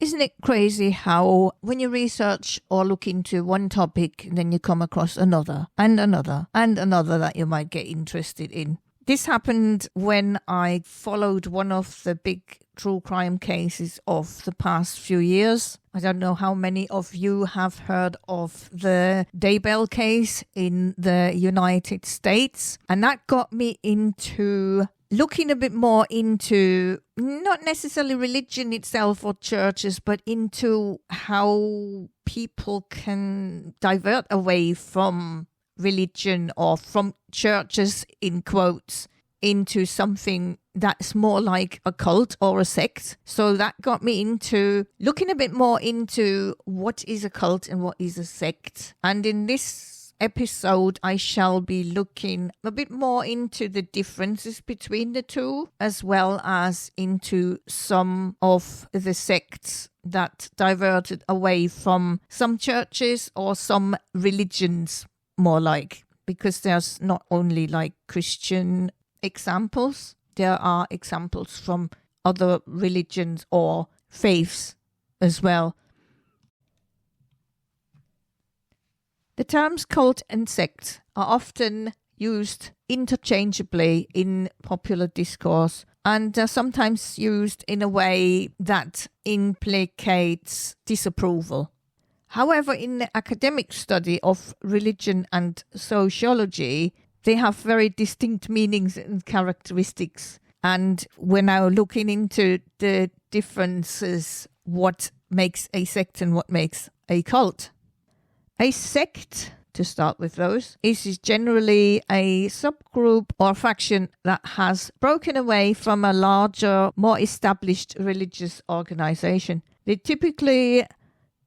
Isn't it crazy how when you research or look into one topic, then you come across another and another and another that you might get interested in? This happened when I followed one of the big true crime cases of the past few years. I don't know how many of you have heard of the Daybell case in the United States. And that got me into looking a bit more into not necessarily religion itself or churches, but into how people can divert away from religion or from churches, in quotes, into something that's more like a cult or a sect. So that got me into looking a bit more into what is a cult and what is a sect. And in this episode, I shall be looking a bit more into the differences between the two, as well as into some of the sects that diverted away from some churches or some religions, more like, because there's not only like Christian examples, there are examples from other religions or faiths as well. The terms cult and sect are often used interchangeably in popular discourse and are sometimes used in a way that implicates disapproval. However, in the academic study of religion and sociology, they have very distinct meanings and characteristics. And we're now looking into the differences, what makes a sect and what makes a cult. A sect, to start with those, is generally a subgroup or faction that has broken away from a larger, more established religious organization. They typically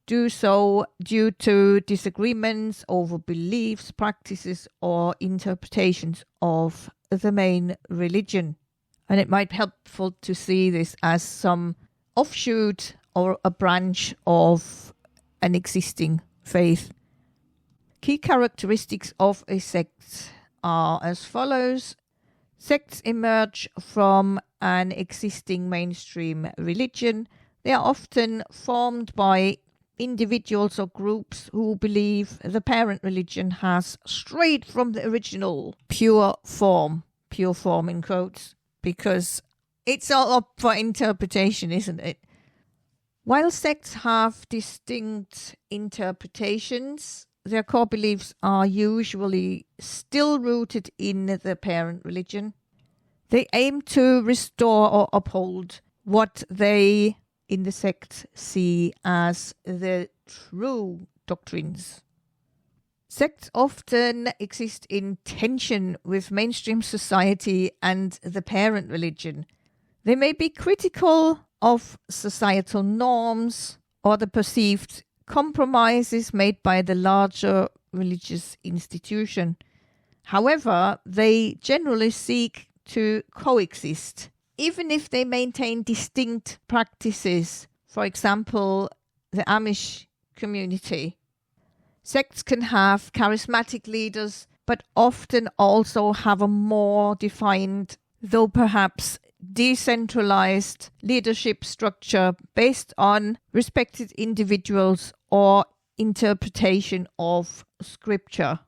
do so due to disagreements over beliefs, practices, or interpretations of the main religion. And it might be helpful to see this as some offshoot or a branch of an existing faith. Key characteristics of a sect are as follows. Sects emerge from an existing mainstream religion. They are often formed by individuals or groups who believe the parent religion has strayed from the original pure form in quotes, because it's all up for interpretation, isn't it? While sects have distinct interpretations, their core beliefs are usually still rooted in the parent religion. They aim to restore or uphold what they in the sect see as the true doctrines. Sects often exist in tension with mainstream society and the parent religion. They may be critical of societal norms or the perceived compromises made by the larger religious institution. However, they generally seek to coexist, even if they maintain distinct practices. For example, the Amish community. Sects can have charismatic leaders, but often also have a more defined, though perhaps decentralized leadership structure based on respected individuals or interpretation of scripture.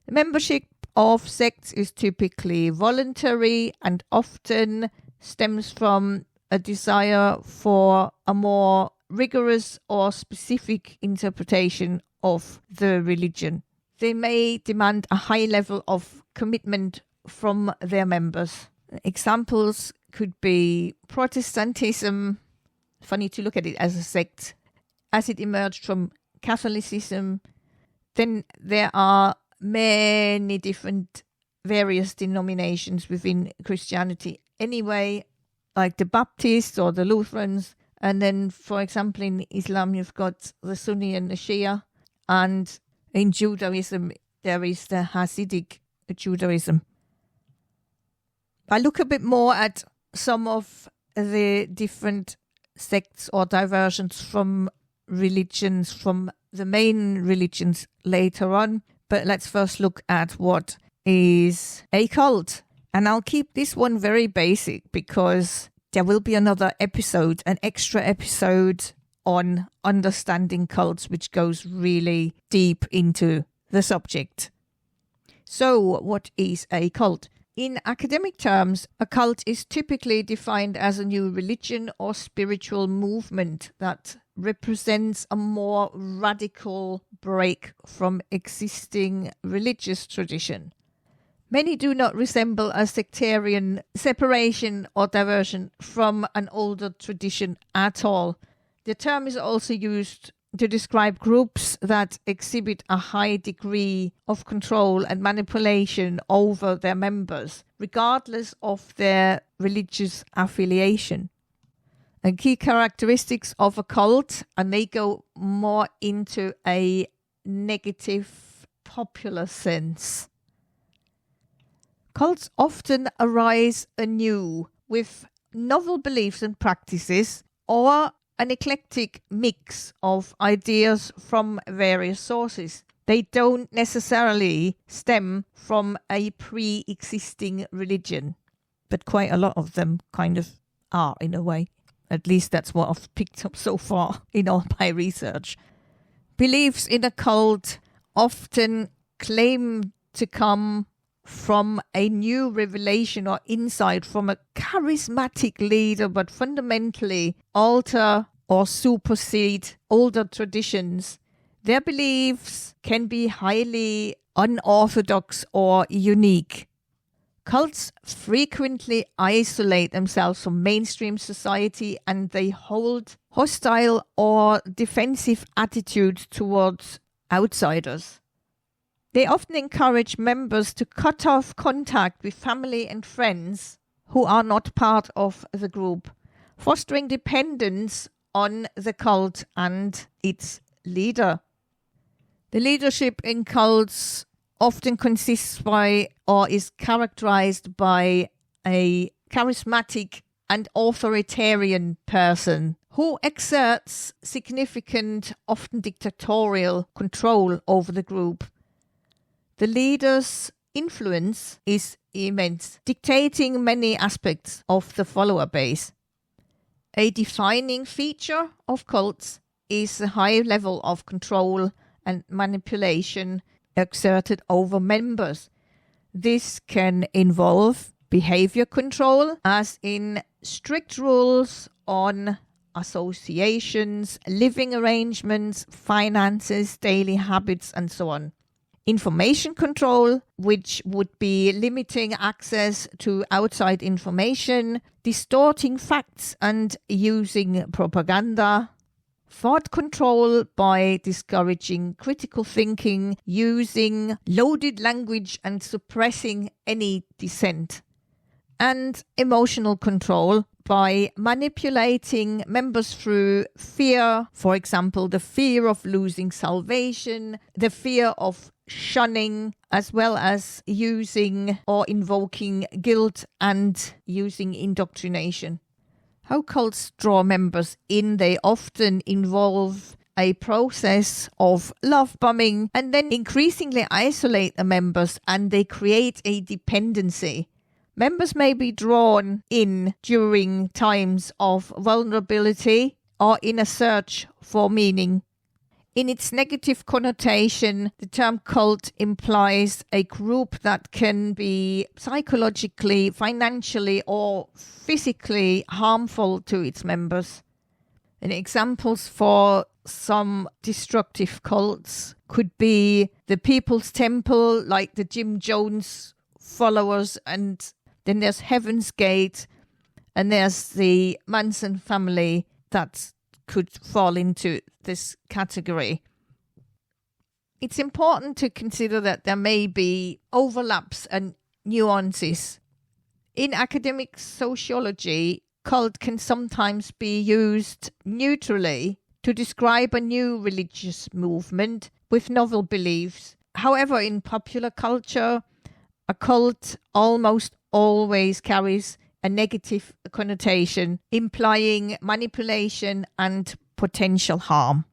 The membership of sects is typically voluntary and often stems from a desire for a more rigorous or specific interpretation of the religion. They may demand a high level of commitment from their members. Examples could be Protestantism, funny to look at it as a sect, as it emerged from Catholicism. Then there are many different various denominations within Christianity anyway, like the Baptists or the Lutherans. And then, for example, in Islam, you've got the Sunni and the Shia. And in Judaism, there is the Hasidic Judaism. I look a bit more at some of the different sects or diversions from religions, from the main religions later on. But let's first look at what is a cult. And I'll keep this one very basic because there will be another episode, an extra episode on understanding cults, which goes really deep into the subject. So, what is a cult? In academic terms, a cult is typically defined as a new religion or spiritual movement that represents a more radical break from existing religious tradition. Many do not resemble a sectarian separation or diversion from an older tradition at all. The term is also used to describe groups that exhibit a high degree of control and manipulation over their members, regardless of their religious affiliation. And key characteristics of a cult, and they go more into a negative popular sense. Cults often arise anew with novel beliefs and practices, or an eclectic mix of ideas from various sources. They don't necessarily stem from a pre-existing religion, but quite a lot of them kind of are in a way. At least that's what I've picked up so far in all my research. Beliefs in a cult often claim to come from a new revelation or insight from a charismatic leader, but fundamentally alter or supersede older traditions. Their beliefs can be highly unorthodox or unique. Cults frequently isolate themselves from mainstream society, and they hold hostile or defensive attitudes towards outsiders. They often encourage members to cut off contact with family and friends who are not part of the group, fostering dependence on the cult and its leader. The leadership in cults often consists by or is characterized by a charismatic and authoritarian person who exerts significant, often dictatorial control over the group. The leader's influence is immense, dictating many aspects of the follower base. A defining feature of cults is the high level of control and manipulation exerted over members. This can involve behavior control, as in strict rules on associations, living arrangements, finances, daily habits, and so on. Information control, which would be limiting access to outside information, distorting facts and using propaganda. Thought control by discouraging critical thinking, using loaded language and suppressing any dissent. And emotional control by manipulating members through fear, for example, the fear of losing salvation, the fear of shunning, as well as using or invoking guilt and using indoctrination. How cults draw members in, they often involve a process of love bombing and then increasingly isolate the members, and they create a dependency. Members may be drawn in during times of vulnerability or in a search for meaning. In its negative connotation, the term cult implies a group that can be psychologically, financially, or physically harmful to its members. And examples for some destructive cults could be the People's Temple, like the Jim Jones followers, and then there's Heaven's Gate, and there's the Manson family that could fall into this category. It's important to consider that there may be overlaps and nuances. In academic sociology, cult can sometimes be used neutrally to describe a new religious movement with novel beliefs. However, in popular culture, a cult almost always carries a negative connotation, implying manipulation and potential harm.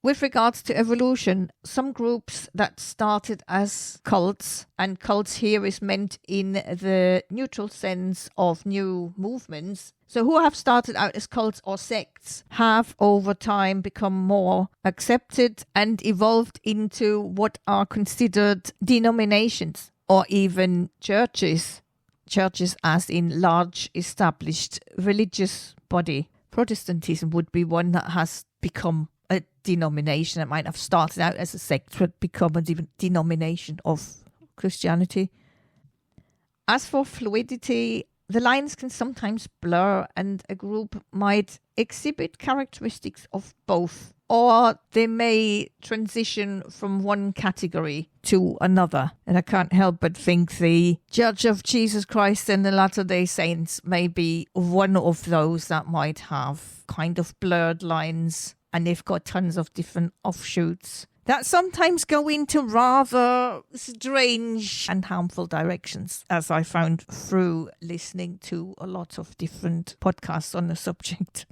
With regards to evolution, some groups that started as cults, and cults here is meant in the neutral sense of new movements, so who have started out as cults or sects have over time become more accepted and evolved into what are considered denominations or even churches. Churches as in large established religious body. Protestantism would be one that has become a denomination. It might have started out as a sect but become a denomination of Christianity. As for fluidity, the lines can sometimes blur and a group might exhibit characteristics of both, or they may transition from one category to another. And I can't help but think the Church of Jesus Christ and the Latter-day Saints may be one of those that might have kind of blurred lines, and they've got tons of different offshoots that sometimes go into rather strange and harmful directions, as I found through listening to a lot of different podcasts on the subject.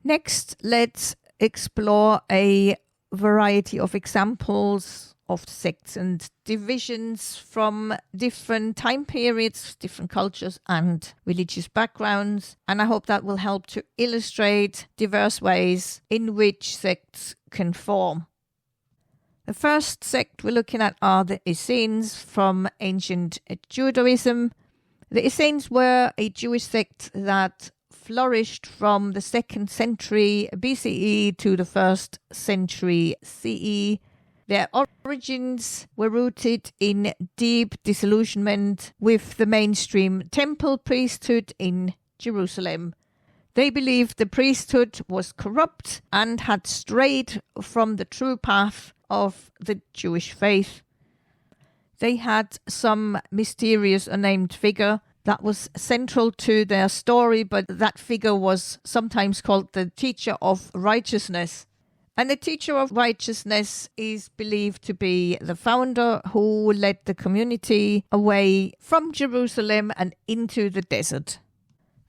Next, let's explore a variety of examples of sects and divisions from different time periods, different cultures and religious backgrounds. And I hope that will help to illustrate diverse ways in which sects can form. The first sect we're looking at are the Essenes from ancient Judaism. The Essenes were a Jewish sect that flourished from the 2nd century BCE to the 1st century CE. Their origins were rooted in deep disillusionment with the mainstream temple priesthood in Jerusalem. They believed the priesthood was corrupt and had strayed from the true path of the Jewish faith. They had some mysterious unnamed figure that was central to their story, but that figure was sometimes called the teacher of righteousness. And the teacher of righteousness is believed to be the founder who led the community away from Jerusalem and into the desert.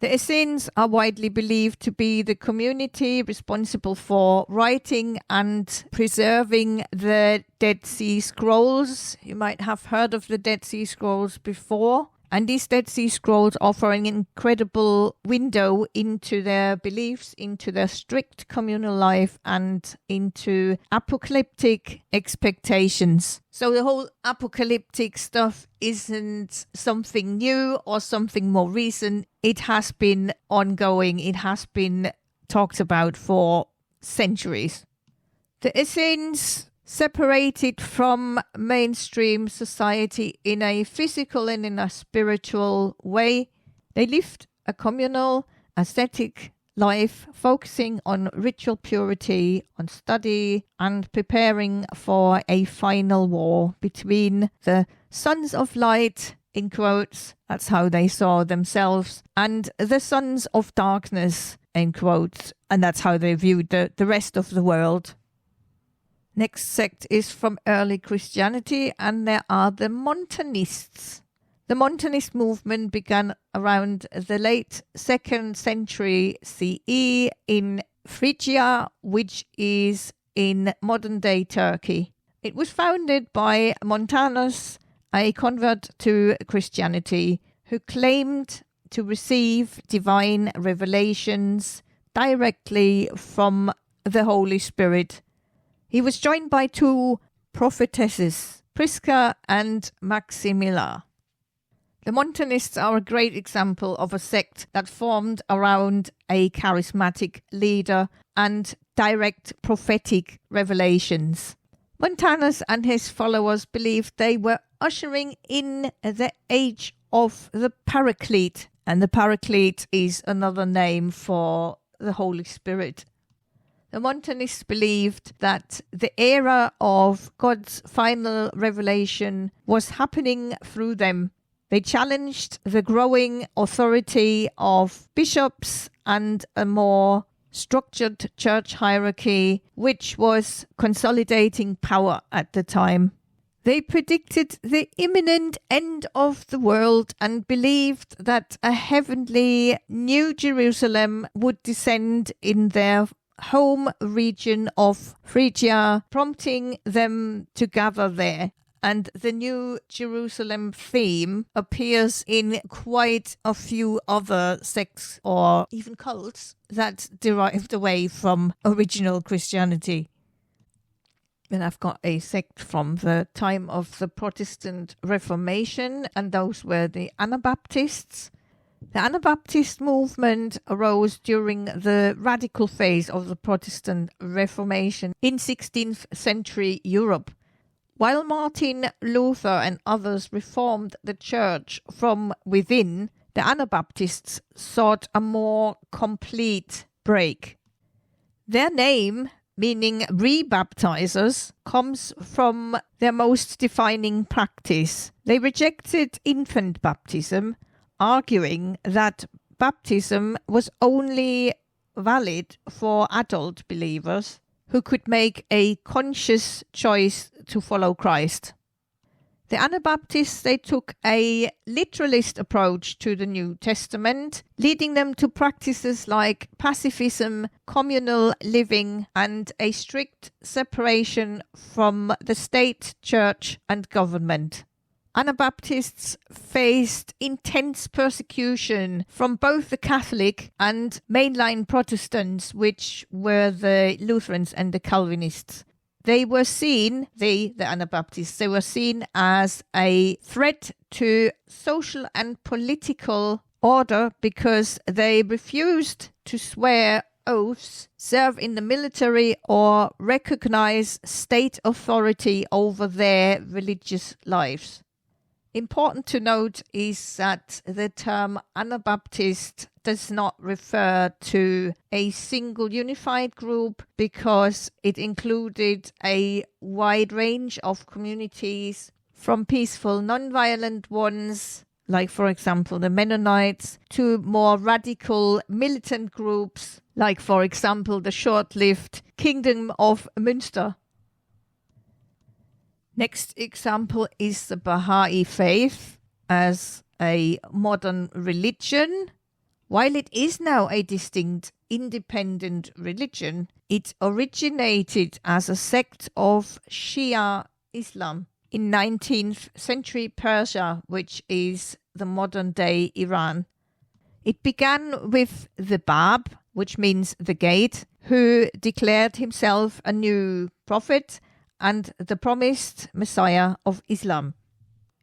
The Essenes are widely believed to be the community responsible for writing and preserving the Dead Sea Scrolls. You might have heard of the Dead Sea Scrolls before. And these Dead Sea Scrolls offer an incredible window into their beliefs, into their strict communal life, and into apocalyptic expectations. So the whole apocalyptic stuff isn't something new or something more recent. It has been ongoing. It has been talked about for centuries. The Essenes separated from mainstream society in a physical and in a spiritual way. They lived a communal, ascetic life, focusing on ritual purity, on study, and preparing for a final war between the sons of light, in quotes, that's how they saw themselves, and the sons of darkness, in quotes, and that's how they viewed the rest of the world. Next sect is from early Christianity, and there are the Montanists. The Montanist movement began around the late 2nd century CE in Phrygia, which is in modern-day Turkey. It was founded by Montanus, a convert to Christianity, who claimed to receive divine revelations directly from the Holy Spirit. He was joined by 2 prophetesses, Prisca and Maximilla. The Montanists are a great example of a sect that formed around a charismatic leader and direct prophetic revelations. Montanus and his followers believed they were ushering in the age of the Paraclete, and the Paraclete is another name for the Holy Spirit. The Montanists believed that the era of God's final revelation was happening through them. They challenged the growing authority of bishops and a more structured church hierarchy, which was consolidating power at the time. They predicted the imminent end of the world and believed that a heavenly New Jerusalem would descend in their home region of Phrygia, prompting them to gather there. And the New Jerusalem theme appears in quite a few other sects or even cults that derived away from original Christianity. And I've got a sect from the time of the Protestant Reformation, and those were the Anabaptists. The Anabaptist movement arose during the radical phase of the Protestant Reformation in 16th century Europe. While Martin Luther and others reformed the church from within, the Anabaptists sought a more complete break. Their name, meaning rebaptizers, comes from their most defining practice. They rejected infant baptism, arguing that baptism was only valid for adult believers who could make a conscious choice to follow Christ. The Anabaptists, they took a literalist approach to the New Testament, leading them to practices like pacifism, communal living, and a strict separation from the state, church, and government. Anabaptists faced intense persecution from both the Catholic and mainline Protestants, which were the Lutherans and the Calvinists. They were seen, the Anabaptists, they were seen as a threat to social and political order because they refused to swear oaths, serve in the military, or recognize state authority over their religious lives. Important to note is that the term Anabaptist does not refer to a single unified group because it included a wide range of communities, from peaceful non-violent ones, like for example the Mennonites, to more radical militant groups, like for example the short-lived Kingdom of Münster. Next example is the Baha'i Faith as a modern religion. While it is now a distinct, independent religion, it originated as a sect of Shia Islam in 19th century Persia, which is the modern-day Iran. It began with the Bab, which means the gate, who declared himself a new prophet and the promised Messiah of Islam.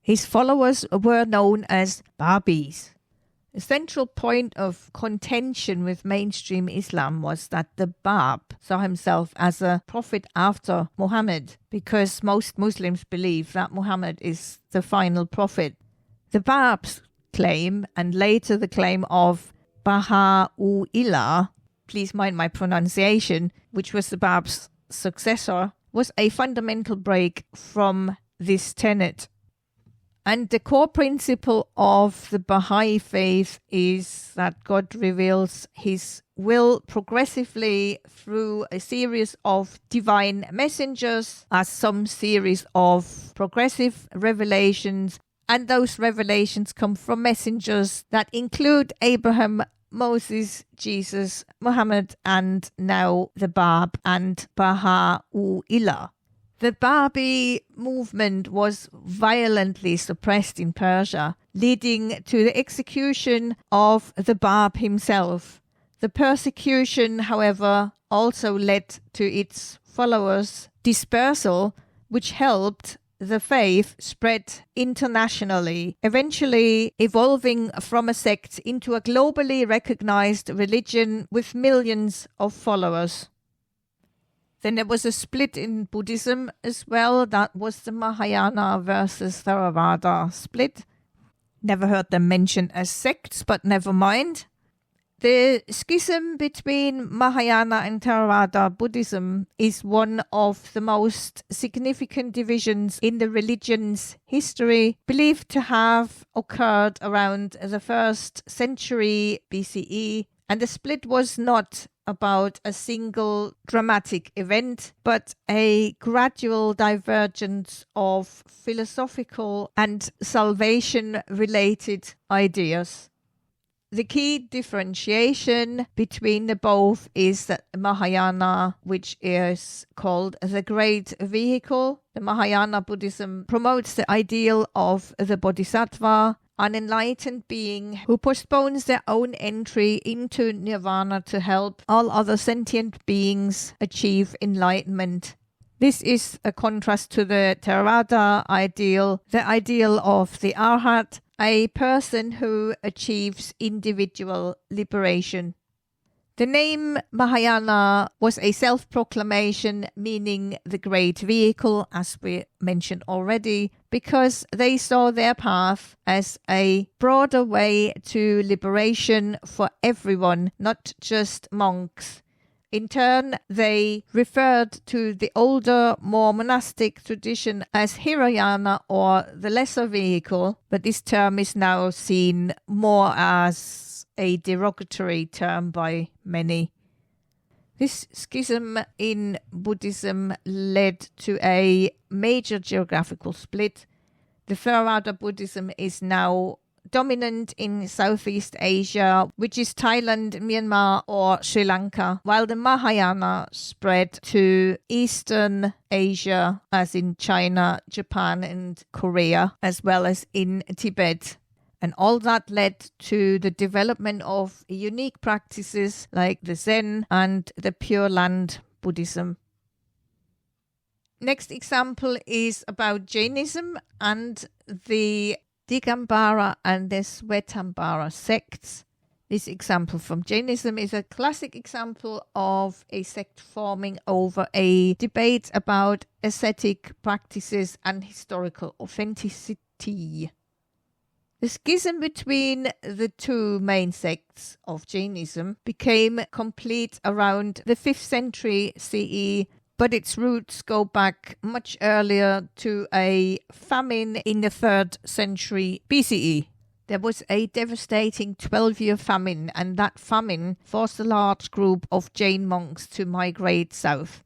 His followers were known as Babis. A central point of contention with mainstream Islam was that the Bab saw himself as a prophet after Muhammad, because most Muslims believe that Muhammad is the final prophet. The Bab's claim, and later the claim of Baha'u'llah, please mind my pronunciation, which was the Bab's successor, was a fundamental break from this tenet. And the core principle of the Baha'i Faith is that God reveals his will progressively through a series of divine messengers, as some series of progressive revelations, and those revelations come from messengers that include Abraham, Moses, Jesus, Muhammad, and now the Bab and Baha'u'llah. The Babi movement was violently suppressed in Persia, leading to the execution of the Bab himself. The persecution, however, also led to its followers' dispersal, which helped the faith spread internationally, eventually evolving from a sect into a globally recognized religion with millions of followers. Then there was a split in Buddhism as well. That was the Mahayana versus Theravada split. Never heard them mentioned as sects, but never mind. The schism between Mahayana and Theravada Buddhism is one of the most significant divisions in the religion's history, believed to have occurred around the 1st century BCE, and the split was not about a single dramatic event, but a gradual divergence of philosophical and salvation-related ideas. The key differentiation between the both is that Mahayana, which is called the Great Vehicle. The Mahayana Buddhism promotes the ideal of the Bodhisattva, an enlightened being who postpones their own entry into nirvana to help all other sentient beings achieve enlightenment. This is a contrast to the Theravada ideal, the ideal of the Arhat, a person who achieves individual liberation. The name Mahayana was a self-proclamation meaning the great vehicle, as we mentioned already, because they saw their path as a broader way to liberation for everyone, not just monks. In turn, they referred to the older, more monastic tradition as Hirayana, or the lesser vehicle, but this term is now seen more as a derogatory term by many. This schism in Buddhism led to a major geographical split. The Theravada Buddhism is now dominant in Southeast Asia, which is Thailand, Myanmar or Sri Lanka, while the Mahayana spread to Eastern Asia, as in China, Japan and Korea, as well as in Tibet. And all that led to the development of unique practices like the Zen and the Pure Land Buddhism. Next example is about Jainism and the Digambara and the Svetambara sects. This example from Jainism is a classic example of a sect forming over a debate about ascetic practices and historical authenticity. The schism between the two main sects of Jainism became complete around the 5th century CE, but its roots go back much earlier to a famine in the 3rd century BCE. There was a devastating 12-year famine, and that famine forced a large group of Jain monks to migrate south.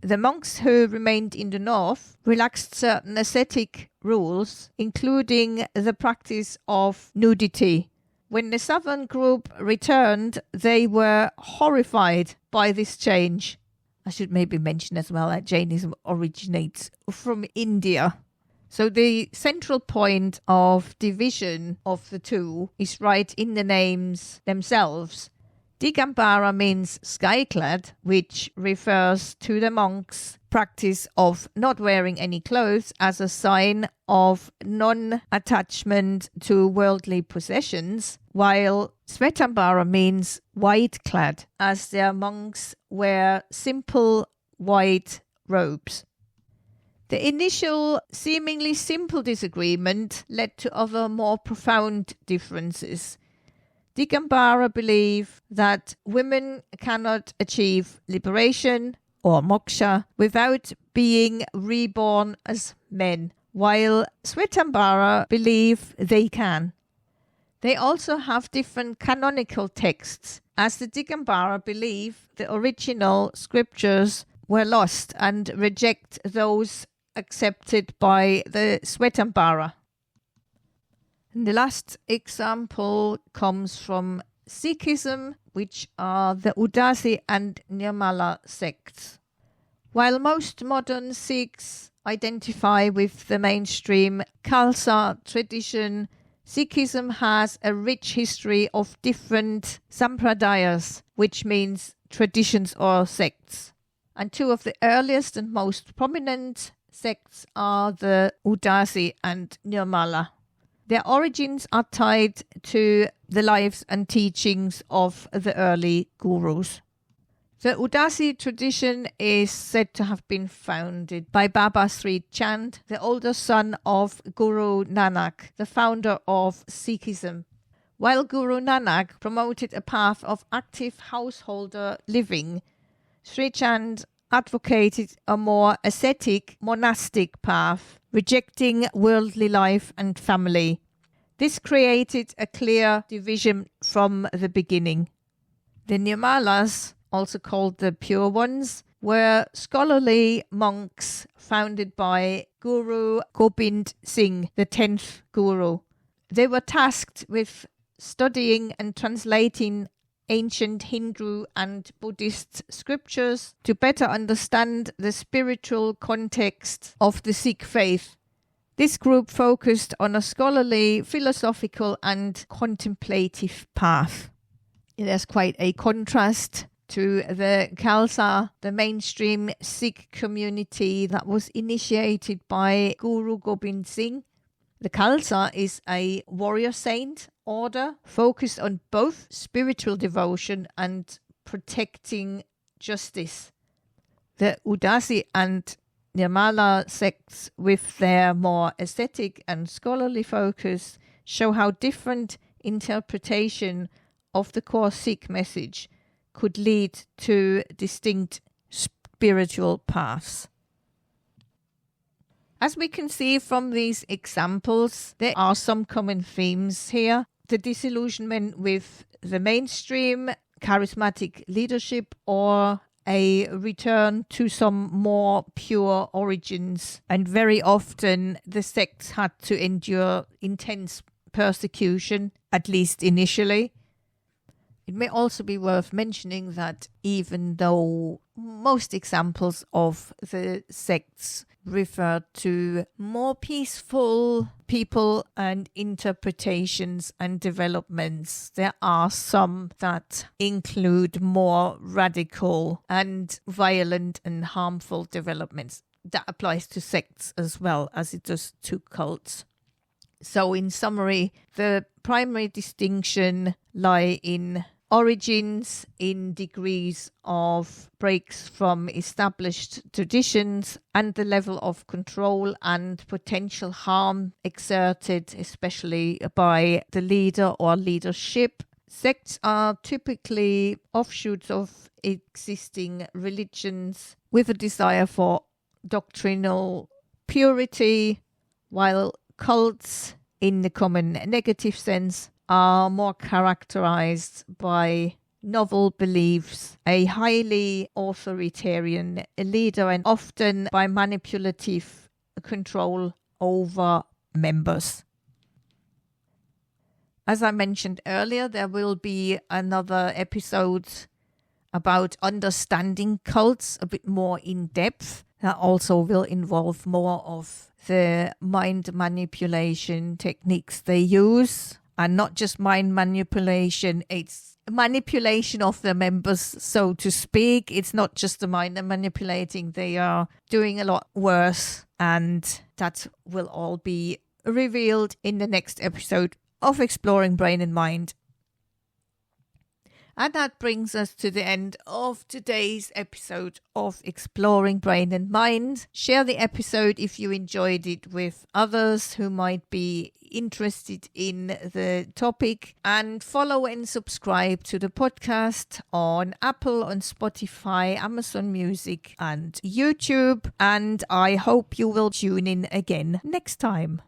The monks who remained in the north relaxed certain ascetic rules, including the practice of nudity. When the southern group returned, they were horrified by this change. I should maybe mention as well that Jainism originates from India. So the central point of division of the two is right in the names themselves. Digambara means sky-clad, which refers to the monks' practice of not wearing any clothes as a sign of non-attachment to worldly possessions, while Svetambara means white-clad, as their monks wear simple white robes. The initial seemingly simple disagreement led to other more profound differences. Digambara believe that women cannot achieve liberation or moksha without being reborn as men, while Svetambara believe they can. They also have different canonical texts, as the Digambara believe the original scriptures were lost and reject those accepted by the Svetambara. And the last example comes from Sikhism, which are the Udasi and Nirmala sects. While most modern Sikhs identify with the mainstream Khalsa tradition, Sikhism has a rich history of different sampradayas, which means traditions or sects. And two of the earliest and most prominent sects are the Udasi and Nirmala. Their origins are tied to the lives and teachings of the early gurus. The Udasi tradition is said to have been founded by Baba Sri Chand, the older son of Guru Nanak, the founder of Sikhism. While Guru Nanak promoted a path of active householder living, Sri Chand advocated a more ascetic, monastic path, rejecting worldly life and family. This created a clear division from the beginning. The Nirmalas, also called the Pure Ones, were scholarly monks founded by Guru Gobind Singh, the 10th Guru. They were tasked with studying and translating ancient Hindu and Buddhist scriptures to better understand the spiritual context of the Sikh faith. This group focused on a scholarly, philosophical and contemplative path. There's quite a contrast to the Khalsa, the mainstream Sikh community that was initiated by Guru Gobind Singh. The Khalsa is a warrior saint order focused on both spiritual devotion and protecting justice. The Udasi and Nirmala sects, with their more ascetic and scholarly focus, show how different interpretation of the core Sikh message could lead to distinct spiritual paths. As we can see from these examples, there are some common themes here. The disillusionment with the mainstream charismatic leadership, or a return to some more pure origins. And very often the sects had to endure intense persecution, at least initially. It may also be worth mentioning that even though most examples of the sects refer to more peaceful people and interpretations and developments, there are some that include more radical and violent and harmful developments. That applies to sects as well as it does to cults. So in summary, the primary distinction lie in origins, in degrees of breaks from established traditions, and the level of control and potential harm exerted, especially by the leader or leadership. Sects are typically offshoots of existing religions with a desire for doctrinal purity, while cults, in the common negative sense, are more characterized by novel beliefs, a highly authoritarian leader, and often by manipulative control over members. As I mentioned earlier, there will be another episode about understanding cults a bit more in depth. That also will involve more of the mind manipulation techniques they use. And not just mind manipulation, it's manipulation of the members, so to speak. It's not just the mind they're manipulating, they are doing a lot worse. And that will all be revealed in the next episode of Exploring Brain and Mind. And that brings us to the end of today's episode of Exploring Brain and Mind. Share the episode if you enjoyed it with others who might be interested in the topic, and follow and subscribe to the podcast on Apple, on Spotify, Amazon Music and YouTube. And I hope you will tune in again next time.